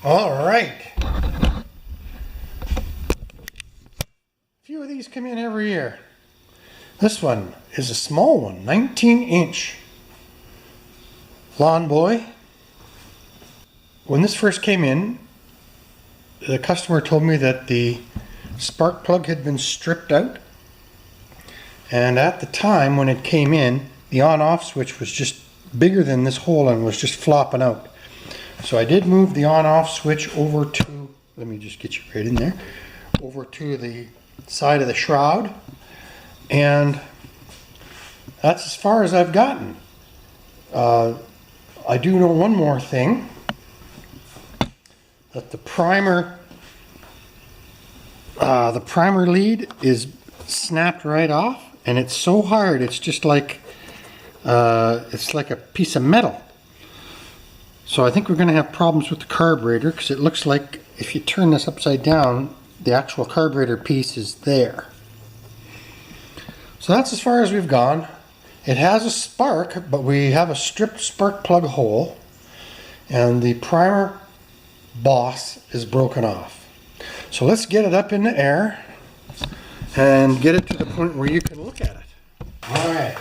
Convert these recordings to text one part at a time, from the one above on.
All right. A few of these come in every year. This one is a small one, 19-inch lawn boy. When this first came in, the customer told me that the spark plug had been stripped out. And at the time when it came in, the on-off switch was just bigger than this hole and was just flopping out. So I did move the on-off switch over to, let me just get you right in there, over to the side of the shroud. And that's as far as I've gotten. I do know one more thing, that the primer lead is snapped right off, and it's so hard it's just like it's like a piece of metal. So I think we're going to have problems with the carburetor, because it looks like if you turn this upside down, the actual carburetor piece is there. So that's as far as we've gone. It has a spark, but we have a stripped spark plug hole, and the primer boss is broken off. So let's get it up in the air and get it to the point where you can look at it. All right,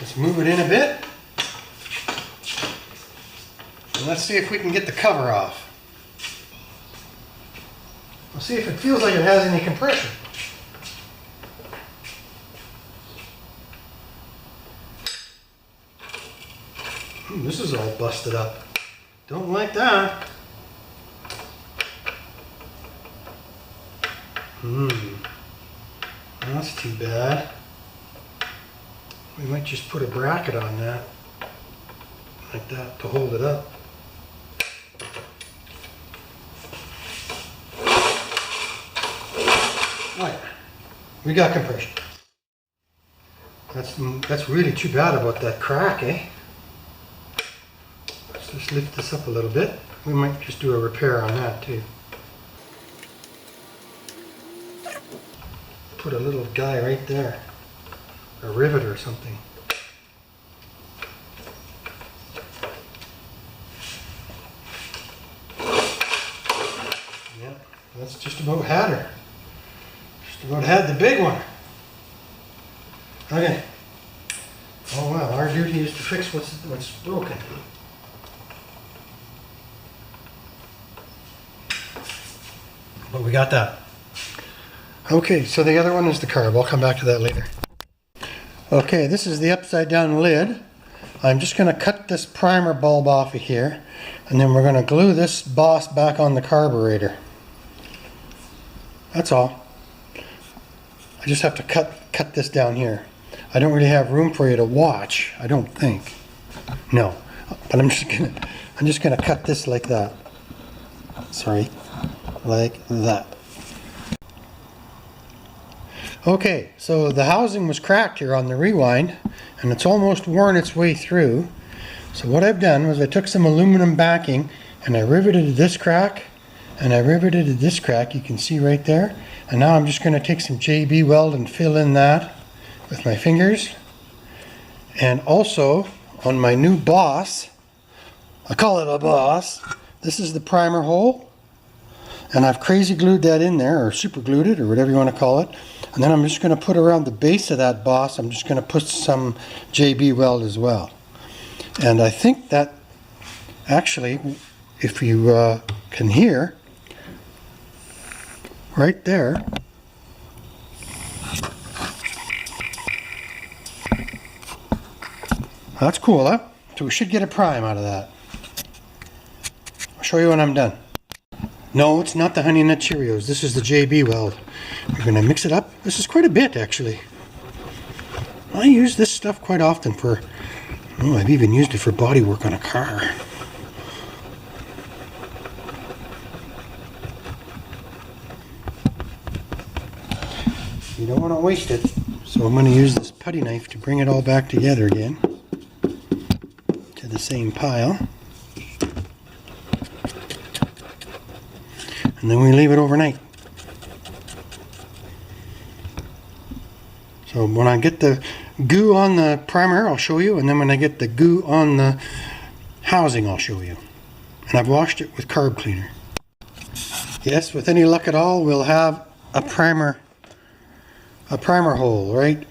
let's move it in a bit. And let's see if we can get the cover off. We'll see if it feels like it has any compression. This is all busted up. Don't like that. That's too bad. We might just put a bracket on that, like that, to hold it up. Right, we got compression. That's really too bad about that crack, eh? Let's just lift this up a little bit. We might just do a repair on that too. Put a little guy right there, a rivet or something. Yeah, that's just about had her. Just about had the big one. Okay. Oh well, our duty is to fix what's broken. But we got that. Okay, so the other one is the carb. I'll come back to that later. Okay, this is the upside down lid. I'm just going to cut this primer bulb off of here, and then we're going to glue this boss back on the carburetor. That's all. I just have to cut this down here. I don't really have room for you to watch, I don't think. No, but I'm just gonna cut this like that. Sorry, like that. Okay, so the housing was cracked here on the rewind, and it's almost worn its way through. So what I've done was I took some aluminum backing and I riveted this crack and I riveted this crack, you can see right there. And now I'm just going to take some JB weld and fill in that with my fingers. And also on my new boss, I call it a boss, this is the primer hole. And I've crazy glued that in there, or super glued it, or whatever you want to call it. And then I'm just going to put around the base of that boss, I'm just going to put some JB weld as well. And I think that actually, if you can hear, right there, that's cool, huh? So we should get a prime out of that. I'll show you when I'm done. No, it's not the Honey Nut Cheerios. This is the JB weld. We're going to mix it up. This is quite a bit, actually. I use this stuff quite often for, oh, I've even used it for body work on a car. You don't want to waste it, so I'm going to use this putty knife to bring it all back together again to the same pile. And then we leave it overnight. So when I get the goo on the primer, I'll show you, and then when I get the goo on the housing, I'll show you. and I've washed it with carb cleaner. Yes, with any luck at all, we'll have a primer hole right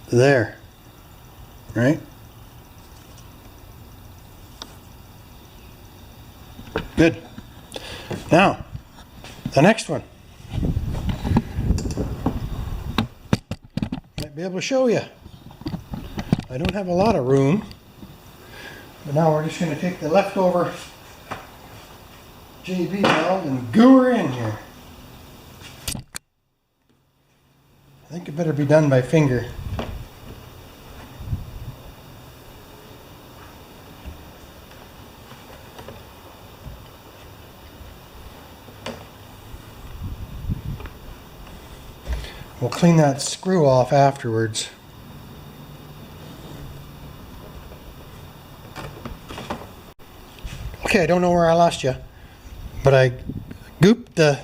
there, right? Good. Now, the next one. Might be able to show you. I don't have a lot of room, but now we're just going to take the leftover JB weld and goo her in here. I think it better be done by finger. We'll clean that screw off afterwards. Okay, I don't know where I lost you, but I gooped the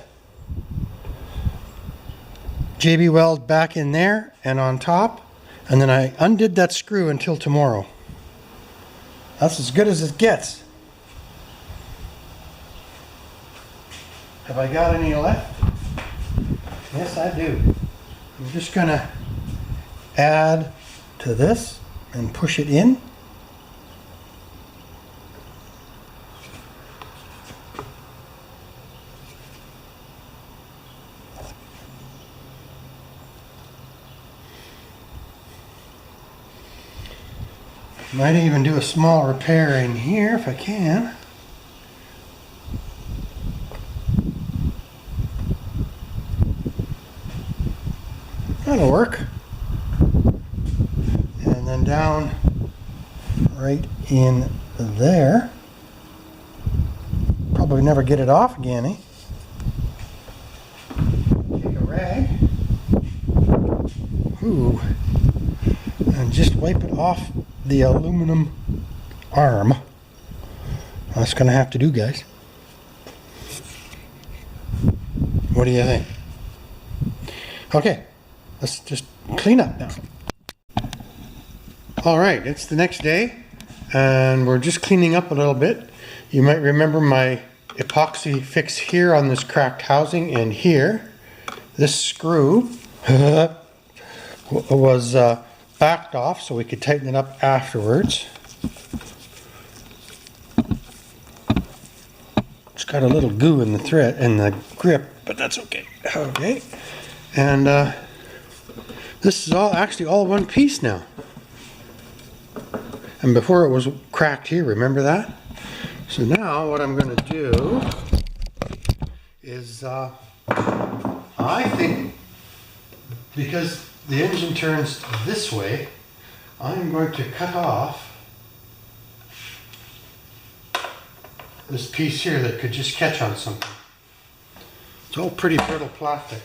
JB weld back in there and on top, and then I undid that screw until tomorrow. That's as good as it gets. Have I got any left? Yes, I do. I'm just going to add to this and push it in. Might even do a small repair in here if I can. That'll work. And then down right in there. Probably never get it off again, eh? Take a rag. Ooh. And just wipe it off the aluminum arm. That's gonna have to do, guys. What do you think? Okay. Let's just clean up now. All right, it's the next day and we're just cleaning up a little bit. You might remember my epoxy fix here on this cracked housing, and here this screw was backed off so we could tighten it up afterwards. It's got a little goo in the thread and the grip, but that's okay. Okay, and this is actually all one piece now. And before it was cracked here, remember that? So now what I'm going to do is, I think, because the engine turns this way, I'm going to cut off this piece here that could just catch on something. It's all pretty brittle plastic.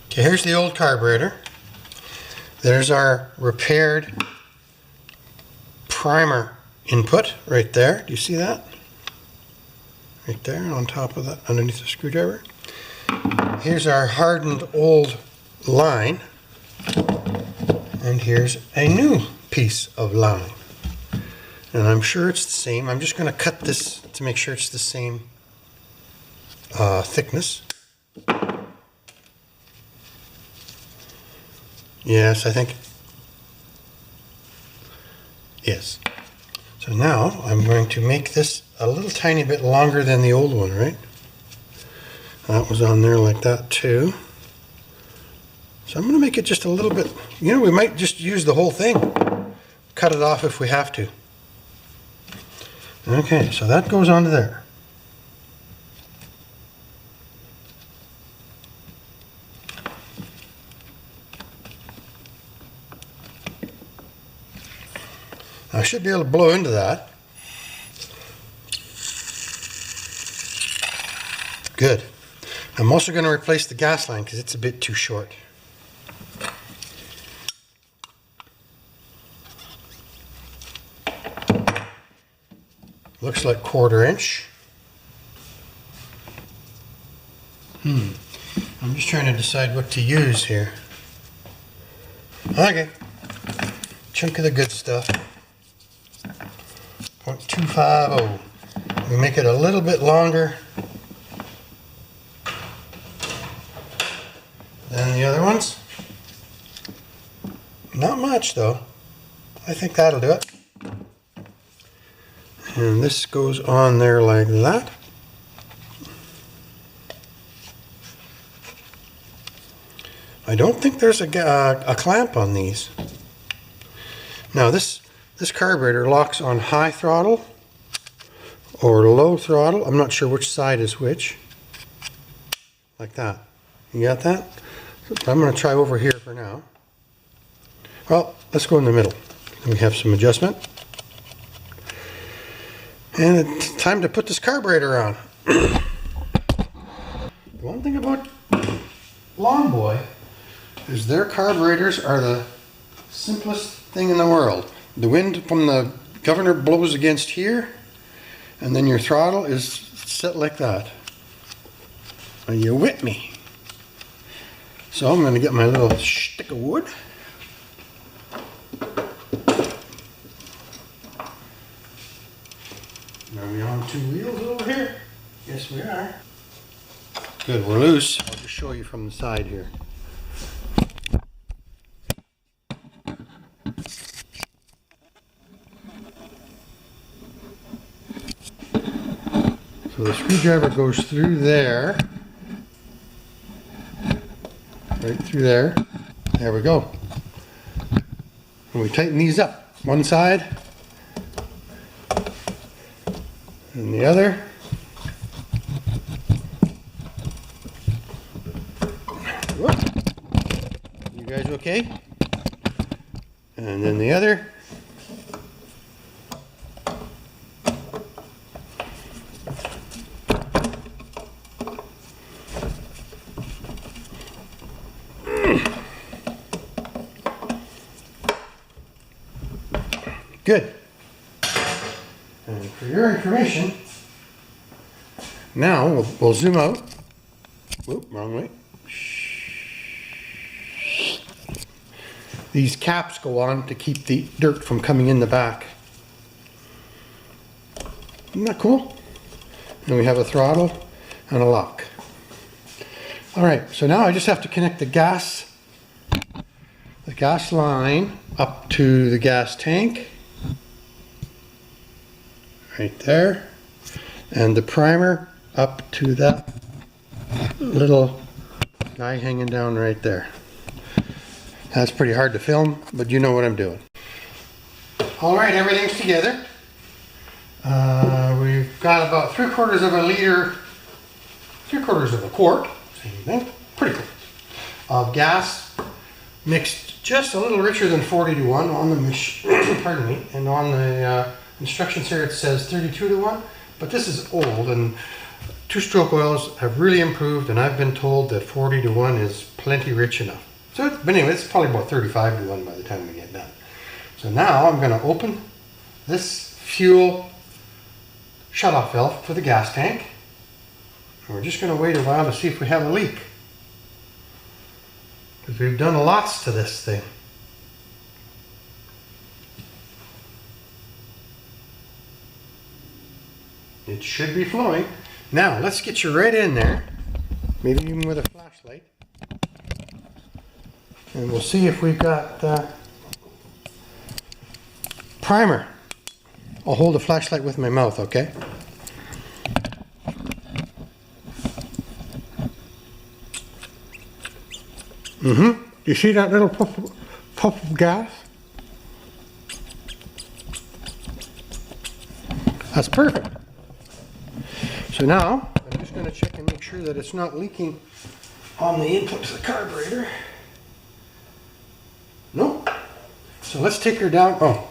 Okay, here's the old carburetor. There's our repaired primer input right there. Do you see that? Right there on top of that, underneath the screwdriver. Here's our hardened old line. And here's a new piece of line. And I'm sure it's the same. I'm just going to cut this to make sure it's the same thickness. Yes, I think. Yes. So now I'm going to make this a little tiny bit longer than the old one, right? That was on there like that too. So I'm going to make it just a little bit, you know, we might just use the whole thing. Cut it off if we have to. Okay, so that goes onto there. I should be able to blow into that. Good. I'm also going to replace the gas line because it's a bit too short. Looks like 1/4 inch. I'm just trying to decide what to use here. Okay. Chunk of the good stuff. 0.250. We make it a little bit longer than the other ones. Not much though. I think that'll do it. And this goes on there like that. I don't think there's a clamp on these. Now this carburetor locks on high throttle or low throttle. I'm not sure which side is which. Like that. You got that? I'm going to try over here for now. Well, let's go in the middle. We have some adjustment. And it's time to put this carburetor on. The one thing about Long Boy is their carburetors are the simplest thing in the world. The wind from the governor blows against here, and then your throttle is set like that. Are you with me? So I'm going to get my little stick of wood. Are we on two wheels over here? Yes, we are. Good, we're loose. I'll just show you from the side here. So the screwdriver goes through there. Right through there. There we go. And we tighten these up. One side. And the other. Whoop. You guys okay? And then the other. Good. And for your information, now we'll zoom out. Whoop, wrong way. These caps go on to keep the dirt from coming in the back. Isn't that cool? And we have a throttle and a lock. All right, so now I just have to connect the gas line up to the gas tank. Right there, and the primer up to that little guy hanging down right there. That's pretty hard to film, but you know what I'm doing. All right, everything's together. We've got about 3/4 of a liter, 3/4 of a quart, same thing, pretty close, of gas mixed just a little richer than 40-to-1 on the machine. Pardon me, and on the instructions here it says 32-to-1, but this is old and two-stroke oils have really improved, and I've been told that 40-to-1 is plenty rich enough. So, but anyway, it's probably about 35-to-1 by the time we get done. So now I'm going to open this fuel shutoff valve for the gas tank, and we're just going to wait a while to see if we have a leak, because we've done lots to this thing. It should be flowing. Now, let's get you right in there, maybe even with a flashlight, and we'll see if we've got primer. I'll hold the flashlight with my mouth, okay? You see that little puff of gas? That's perfect. So now, I'm just going to check and make sure that it's not leaking on the input to the carburetor. Nope. So let's take her down. Oh,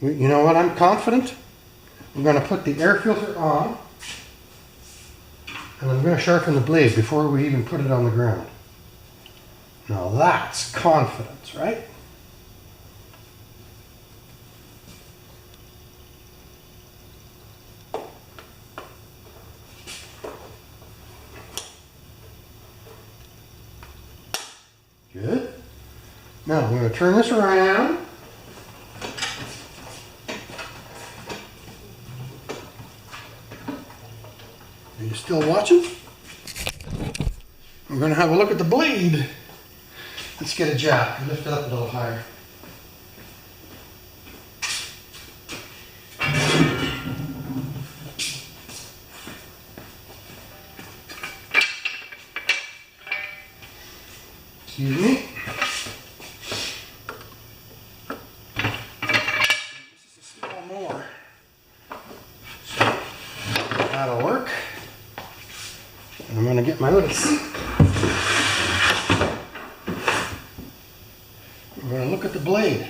you know what? I'm confident. I'm going to put the air filter on, and I'm going to sharpen the blade before we even put it on the ground. Now that's confidence, right? Good. Now I'm going to turn this around. Are you still watching? We're going to have a look at the blade. Let's get a jack. Lift it up a little higher. Excuse me. This is a small more. So that'll work. And I'm going to get my little seat. We're going to look at the blade.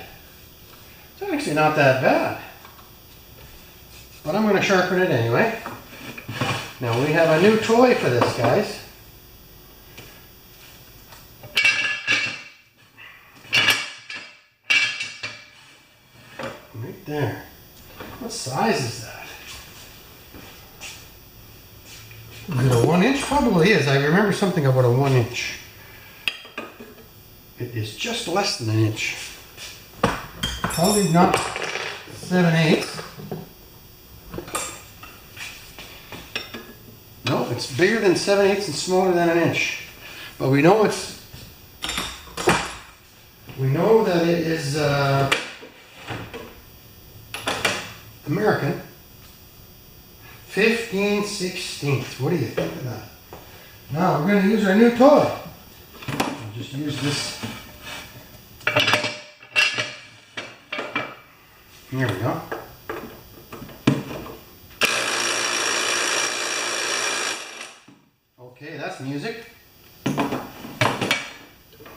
It's actually not that bad. But I'm going to sharpen it anyway. Now we have a new toy for this, guys. Right there. What size is that? Is it a 1 inch? Probably is. I remember something about a 1 inch. It is just less than an inch. Probably not 7/8. No, it's bigger than 7/8 and smaller than an inch. But we know that it is American. 15/16. What do you think of that? Now we're going to use our new toy. I'll just use this. Here we go. Okay, that's music.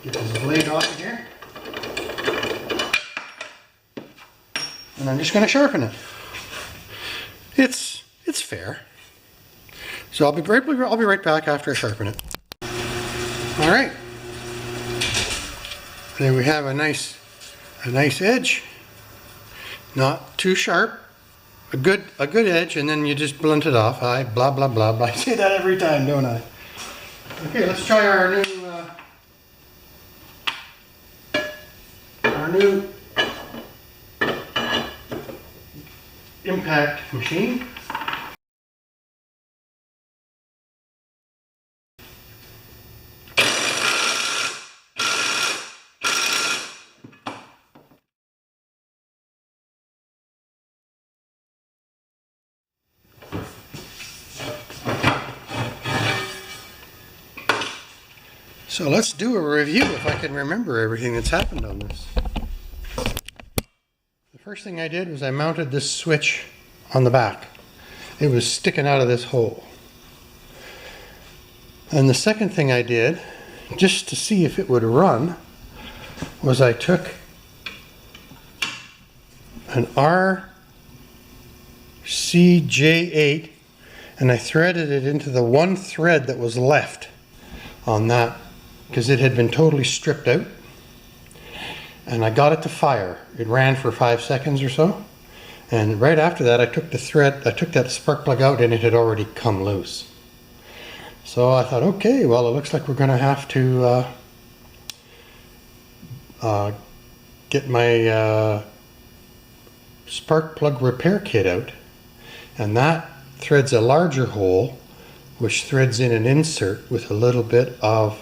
Get this blade off of here. And I'm just going to sharpen it. It's fair. So I'll be right back after I sharpen it. All right. There we have a nice edge. Not too sharp. A good edge, and then you just blunt it off. Blah blah blah blah. I say that every time, don't I? Okay, let's try our new impact machine. So let's do a review if I can remember everything that's happened on this. The first thing I did was I mounted this switch on the back. It was sticking out of this hole. And the second thing I did, just to see if it would run, was I took an RCJ8 and I threaded it into the one thread that was left on that, because it had been totally stripped out. And I got it to fire. It ran for 5 seconds or so. And right after that I took that spark plug out and it had already come loose. So I thought, okay, well, it looks like we're going to have to get my spark plug repair kit out. And that threads a larger hole, which threads in an insert with a little bit of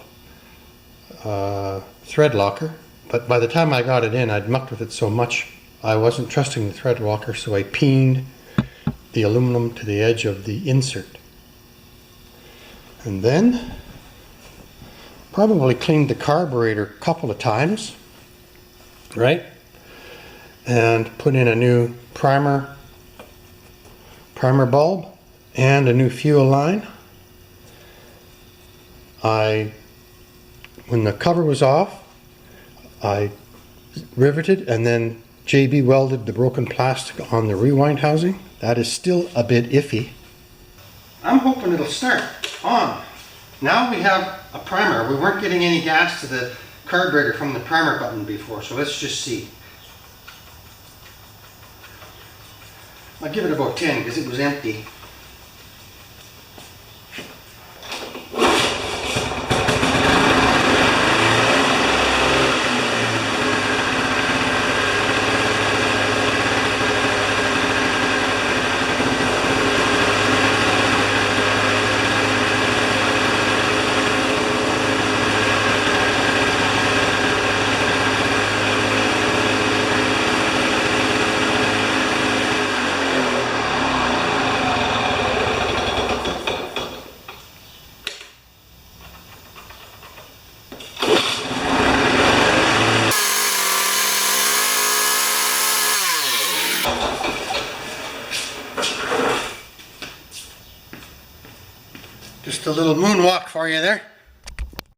thread locker. But by the time I got it in, I'd mucked with it so much I wasn't trusting the thread locker, so I peened the aluminum to the edge of the insert. And then probably cleaned the carburetor a couple of times, right? And put in a new primer bulb and a new fuel line. When the cover was off, I riveted and then JB welded the broken plastic on the rewind housing. That is still a bit iffy. I'm hoping it'll start on. Now we have a primer. We weren't getting any gas to the carburetor from the primer button before, so let's just see. I'll give it about 10 because it was empty. Just a little moonwalk for you there.